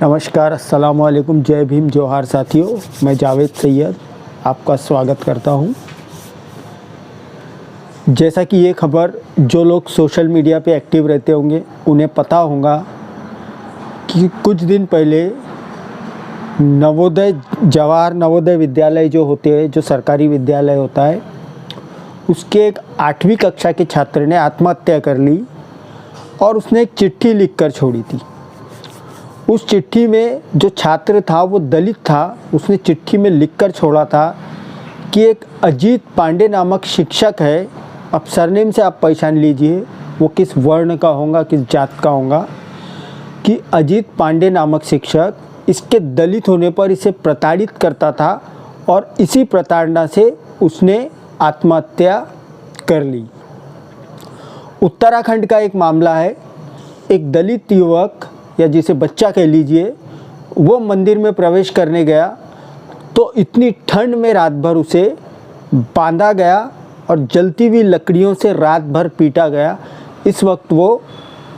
नमस्कार, अस्सलाम वालेकुम, जय भीम, जोहार साथियों। मैं जावेद सैयद आपका स्वागत करता हूं। जैसा कि ये खबर जो लोग सोशल मीडिया पे एक्टिव रहते होंगे उन्हें पता होगा कि कुछ दिन पहले जवाहर नवोदय विद्यालय जो होते हैं, जो सरकारी विद्यालय होता है, उसके एक 8वीं कक्षा के छात्र ने आत्महत्या कर ली और उसने एक चिट्ठी लिखकर छोड़ी थी। उस चिट्ठी में जो छात्र था वो दलित था। उसने चिट्ठी में लिखकर छोड़ा था कि एक अजीत पांडे नामक शिक्षक है, अब सरनेम से आप पहचान लीजिए वो किस वर्ण का होगा, किस जात का होगा, कि अजीत पांडे नामक शिक्षक इसके दलित होने पर इसे प्रताड़ित करता था और इसी प्रताड़ना से उसने आत्महत्या कर ली। उत्तराखंड का एक मामला है। एक दलित युवक या जिसे बच्चा कह लीजिए, वो मंदिर में प्रवेश करने गया तो इतनी ठंड में रात भर उसे बांधा गया और जलती हुई लकड़ियों से रात भर पीटा गया। इस वक्त वो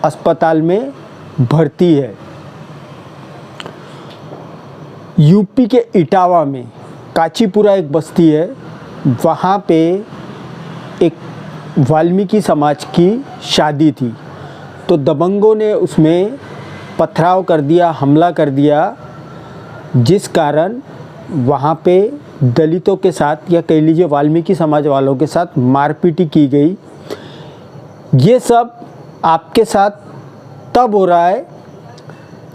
अस्पताल में भर्ती है। यूपी के इटावा में काचीपुरा एक बस्ती है, वहाँ पे एक वाल्मीकि समाज की शादी थी तो दबंगों ने उसमें पथराव कर दिया, हमला कर दिया, जिस कारण वहाँ पे दलितों के साथ या कह लीजिए वाल्मीकि समाज वालों के साथ मारपीटी की गई। ये सब आपके साथ तब हो रहा है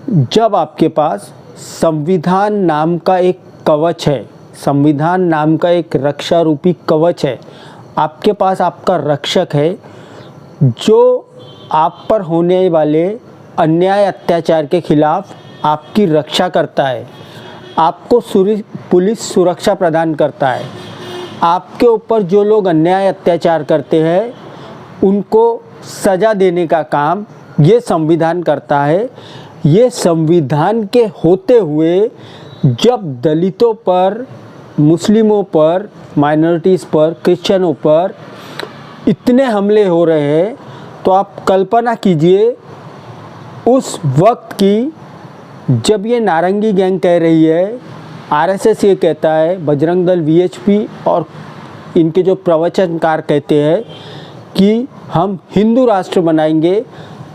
जब आपके पास संविधान नाम का एक कवच है, संविधान नाम का एक रक्षा रूपी कवच है। आपके पास आपका रक्षक है जो आप पर होने वाले अन्याय अत्याचार के खिलाफ आपकी रक्षा करता है, आपको पुलिस सुरक्षा प्रदान करता है। आपके ऊपर जो लोग अन्याय अत्याचार करते हैं उनको सज़ा देने का काम ये संविधान करता है। ये संविधान के होते हुए जब दलितों पर, मुस्लिमों पर, माइनॉरिटीज़ पर, क्रिश्चियनों पर इतने हमले हो रहे हैं तो आप कल्पना कीजिए उस वक्त की जब ये नारंगी गैंग कह रही है, आरएसएस ये कहता है, बजरंग दल, वीएचपी और इनके जो प्रवचनकार कहते हैं कि हम हिंदू राष्ट्र बनाएंगे,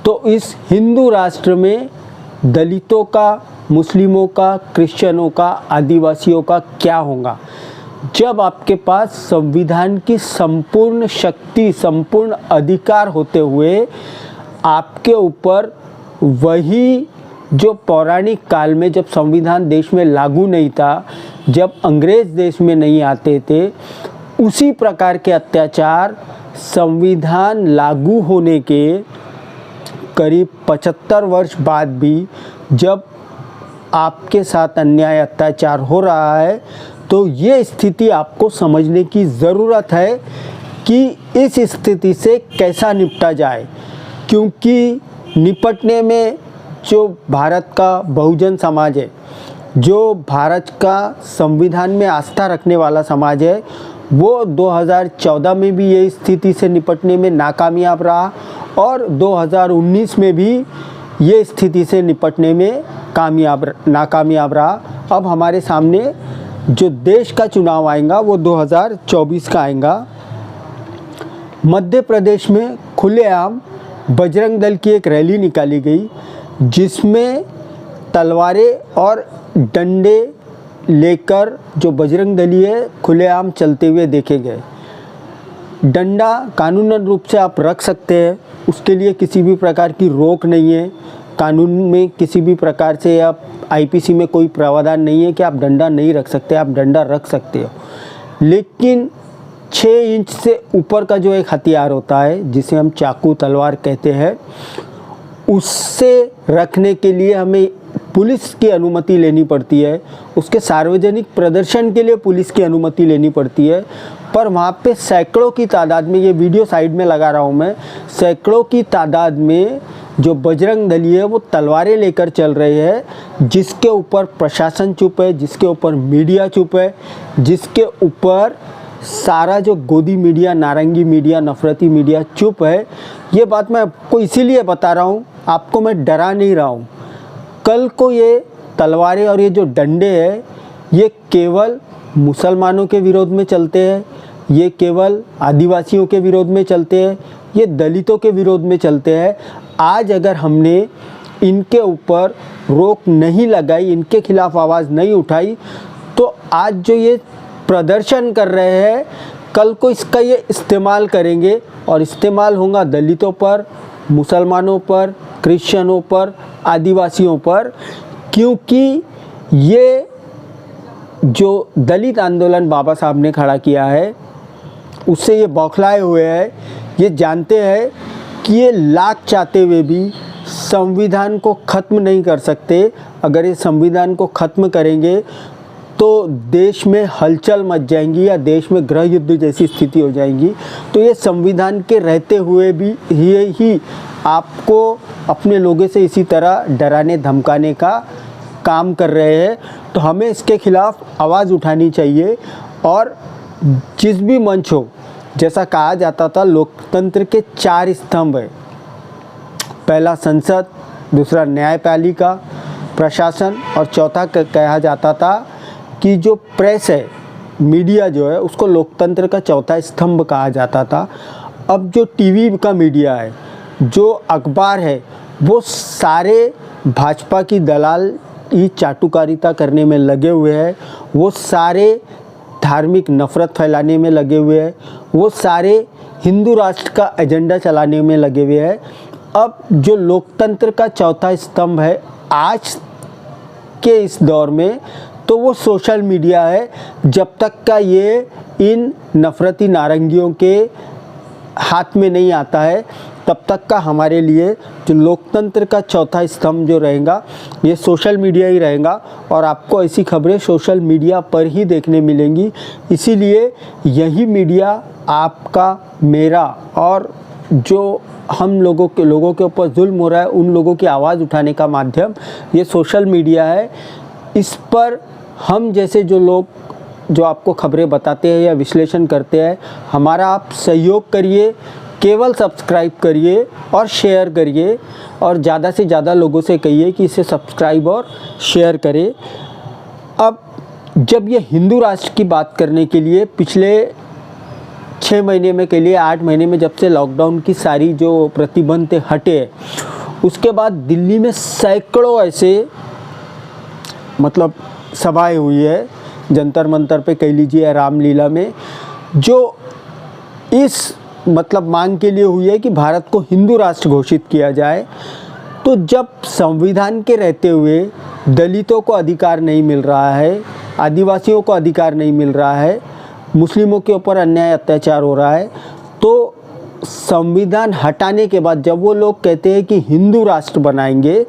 तो इस हिंदू राष्ट्र में दलितों का, मुस्लिमों का, क्रिश्चियनों का, आदिवासियों का क्या होगा? जब आपके पास संविधान की संपूर्ण शक्ति, संपूर्ण अधिकार होते हुए आपके ऊपर वही जो पौराणिक काल में जब संविधान देश में लागू नहीं था, जब अंग्रेज़ देश में नहीं आते थे, उसी प्रकार के अत्याचार संविधान लागू होने के करीब 75 वर्ष बाद भी जब आपके साथ अन्याय अत्याचार हो रहा है, तो ये स्थिति आपको समझने की ज़रूरत है कि इस स्थिति से कैसा निपटा जाए। क्योंकि निपटने में जो भारत का बहुजन समाज है, जो भारत का संविधान में आस्था रखने वाला समाज है, वो 2014 में भी ये स्थिति से निपटने में नाकामयाब रहा और 2019 में भी ये स्थिति से निपटने में नाकामयाब रहा। अब हमारे सामने जो देश का चुनाव आएगा वो 2024 का आएगा। मध्य प्रदेश में खुलेआम बजरंग दल की एक रैली निकाली गई जिसमें तलवारें और डंडे लेकर जो बजरंग दली है खुलेआम चलते हुए देखे गए। डंडा कानूनन रूप से आप रख सकते हैं, उसके लिए किसी भी प्रकार की रोक नहीं है। कानून में किसी भी प्रकार से आप आईपीसी में कोई प्रावधान नहीं है कि आप डंडा नहीं रख सकते, आप डंडा रख सकते हो। लेकिन 6 इंच से ऊपर का जो एक हथियार होता है जिसे हम चाकू, तलवार कहते हैं, उससे रखने के लिए हमें पुलिस की अनुमति लेनी पड़ती है। उसके सार्वजनिक प्रदर्शन के लिए पुलिस की अनुमति लेनी पड़ती है। पर वहाँ पे सैकड़ों की तादाद में, ये वीडियो साइड में लगा रहा हूँ मैं, सैकड़ों की तादाद में जो बजरंग दली है वो तलवारें लेकर चल रहे हैं, जिसके ऊपर प्रशासन चुप है, जिसके ऊपर मीडिया चुप है, जिसके ऊपर सारा जो गोदी मीडिया, नारंगी मीडिया, नफरती मीडिया चुप है। ये बात मैं आपको इसीलिए बता रहा हूँ, आपको मैं डरा नहीं रहा हूँ। कल को ये तलवारें और ये जो डंडे हैं ये केवल मुसलमानों के विरोध में चलते हैं, ये केवल आदिवासियों के विरोध में चलते हैं, ये दलितों के विरोध में चलते हैं। आज अगर हमने इनके ऊपर रोक नहीं लगाई, इनके खिलाफ आवाज़ नहीं उठाई, तो आज जो ये प्रदर्शन कर रहे हैं कल को इसका ये इस्तेमाल करेंगे और इस्तेमाल होगा दलितों पर, मुसलमानों पर, क्रिश्चियनों पर, आदिवासियों पर। क्योंकि ये जो दलित आंदोलन बाबा साहब ने खड़ा किया है उससे ये बौखलाए हुए हैं। ये जानते हैं कि ये लाख चाहते हुए भी संविधान को ख़त्म नहीं कर सकते। अगर ये संविधान को ख़त्म करेंगे तो देश में हलचल मच जाएंगी या देश में गृह युद्ध जैसी स्थिति हो जाएगी। तो ये संविधान के रहते हुए भी ही आपको अपने लोगों से इसी तरह डराने धमकाने का काम कर रहे हैं। तो हमें इसके खिलाफ आवाज़ उठानी चाहिए और जिस भी मंच हो, जैसा कहा जाता था लोकतंत्र के 4 स्तंभ है, पहला संसद, दूसरा न्यायपालिका, प्रशासन और चौथा कहा जाता था कि जो प्रेस है, मीडिया जो है, उसको लोकतंत्र का चौथा स्तंभ कहा जाता था। अब जो टीवी का मीडिया है, जो अखबार है, वो सारे भाजपा की दलाल ही चाटुकारिता करने में लगे हुए हैं, वो सारे धार्मिक नफरत फैलाने में लगे हुए हैं, वो सारे हिंदू राष्ट्र का एजेंडा चलाने में लगे हुए हैं। अब जो लोकतंत्र का चौथा स्तंभ है आज के इस दौर में, तो वो सोशल मीडिया है। जब तक का ये इन नफरती नारंगियों के हाथ में नहीं आता है, तब तक का हमारे लिए जो लोकतंत्र का चौथा स्तंभ जो रहेगा ये सोशल मीडिया ही रहेगा। और आपको ऐसी खबरें सोशल मीडिया पर ही देखने मिलेंगी। इसीलिए यही मीडिया आपका, मेरा और जो हम लोगों के ऊपर जुल्म हो रहा है उन लोगों की आवाज़ उठाने का माध्यम ये सोशल मीडिया है। इस पर हम जैसे जो लोग जो आपको खबरें बताते हैं या विश्लेषण करते हैं, हमारा आप सहयोग करिए, केवल सब्सक्राइब करिए और शेयर करिए और ज़्यादा से ज़्यादा लोगों से कहिए कि इसे सब्सक्राइब और शेयर करें। अब जब ये हिंदू राष्ट्र की बात करने के लिए पिछले 6 महीने में के लिए 8 महीने में जब से लॉकडाउन की सारी जो प्रतिबंध थे हटे, उसके बाद दिल्ली में सैकड़ों ऐसे मतलब सभाएं हुई है, जंतर मंतर पे कह लीजिए, रामलीला में, जो इस मतलब मांग के लिए हुई है कि भारत को हिंदू राष्ट्र घोषित किया जाए। तो जब संविधान के रहते हुए दलितों को अधिकार नहीं मिल रहा है, आदिवासियों को अधिकार नहीं मिल रहा है, मुस्लिमों के ऊपर अन्याय अत्याचार हो रहा है, तो संविधान हटाने के बाद जब वो लोग कहते हैं कि हिंदू राष्ट्र बनाएंगे,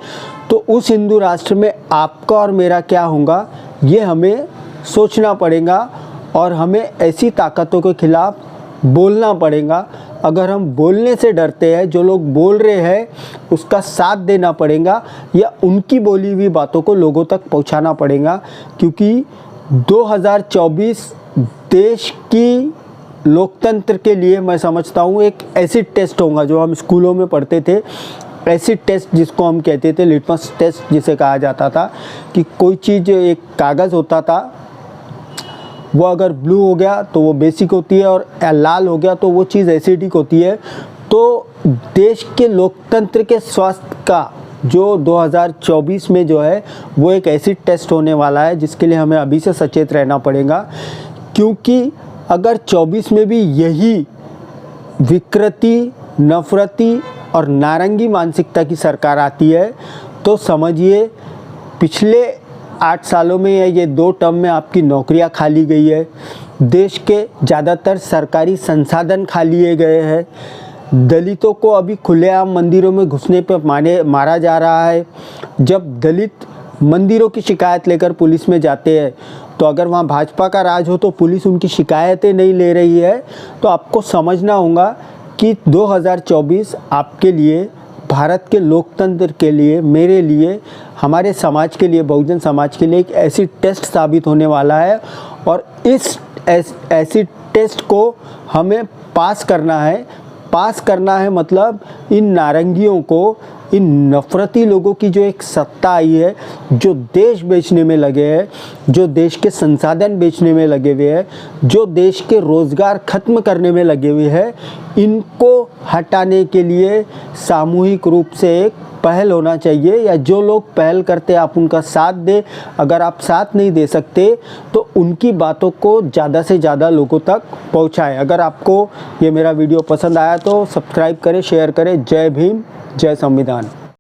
तो उस हिंदू राष्ट्र में आपका और मेरा क्या होगा ये हमें सोचना पड़ेगा और हमें ऐसी ताकतों के खिलाफ बोलना पड़ेगा। अगर हम बोलने से डरते हैं, जो लोग बोल रहे हैं उसका साथ देना पड़ेगा या उनकी बोली हुई बातों को लोगों तक पहुंचाना पड़ेगा। क्योंकि 2024 देश की लोकतंत्र के लिए मैं समझता हूँ एक एसिड टेस्ट होगा, जो हम स्कूलों में पढ़ते थे, एसिड टेस्ट जिसको हम कहते थे, लिटमस टेस्ट जिसे कहा जाता था, कि कोई चीज़, एक कागज़ होता था, वो अगर ब्लू हो गया तो वो बेसिक होती है और लाल हो गया तो वो चीज़ एसिडिक होती है। तो देश के लोकतंत्र के स्वास्थ्य का जो 2024 में जो है वो एक एसिड टेस्ट होने वाला है, जिसके लिए हमें अभी से सचेत रहना पड़ेगा। क्योंकि अगर 24 में भी यही विकृति, नफरती और नारंगी मानसिकता की सरकार आती है, तो समझिए पिछले 8 सालों में ये 2 टर्म में आपकी नौकरियां खा ली गई है, देश के ज़्यादातर सरकारी संसाधन खा लिए गए हैं, दलितों को अभी खुलेआम मंदिरों में घुसने पर मारा जा रहा है। जब दलित मंदिरों की शिकायत लेकर पुलिस में जाते हैं, तो अगर वहाँ भाजपा का राज हो तो पुलिस उनकी शिकायतें नहीं ले रही है। तो आपको समझना होगा कि 2024 आपके लिए, भारत के लोकतंत्र के लिए, मेरे लिए, हमारे समाज के लिए, बहुजन समाज के लिए एक एसिड टेस्ट साबित होने वाला है। और इस एसिड टेस्ट को हमें पास करना है। पास करना है मतलब इन नारंगियों को इन नफरती लोगों की जो एक सत्ता आई है, जो देश बेचने में लगे हैं, जो देश के संसाधन बेचने में लगे हुए हैं, जो देश के रोज़गार ख़त्म करने में लगे हुए हैं, इनको हटाने के लिए सामूहिक रूप से एक पहल होना चाहिए। या जो लोग पहल करते आप उनका साथ दें। अगर आप साथ नहीं दे सकते तो उनकी बातों को ज़्यादा से ज़्यादा लोगों तक पहुंचाएं। अगर आपको ये मेरा वीडियो पसंद आया तो सब्सक्राइब करें, शेयर करें। जय भीम, जय संविधान।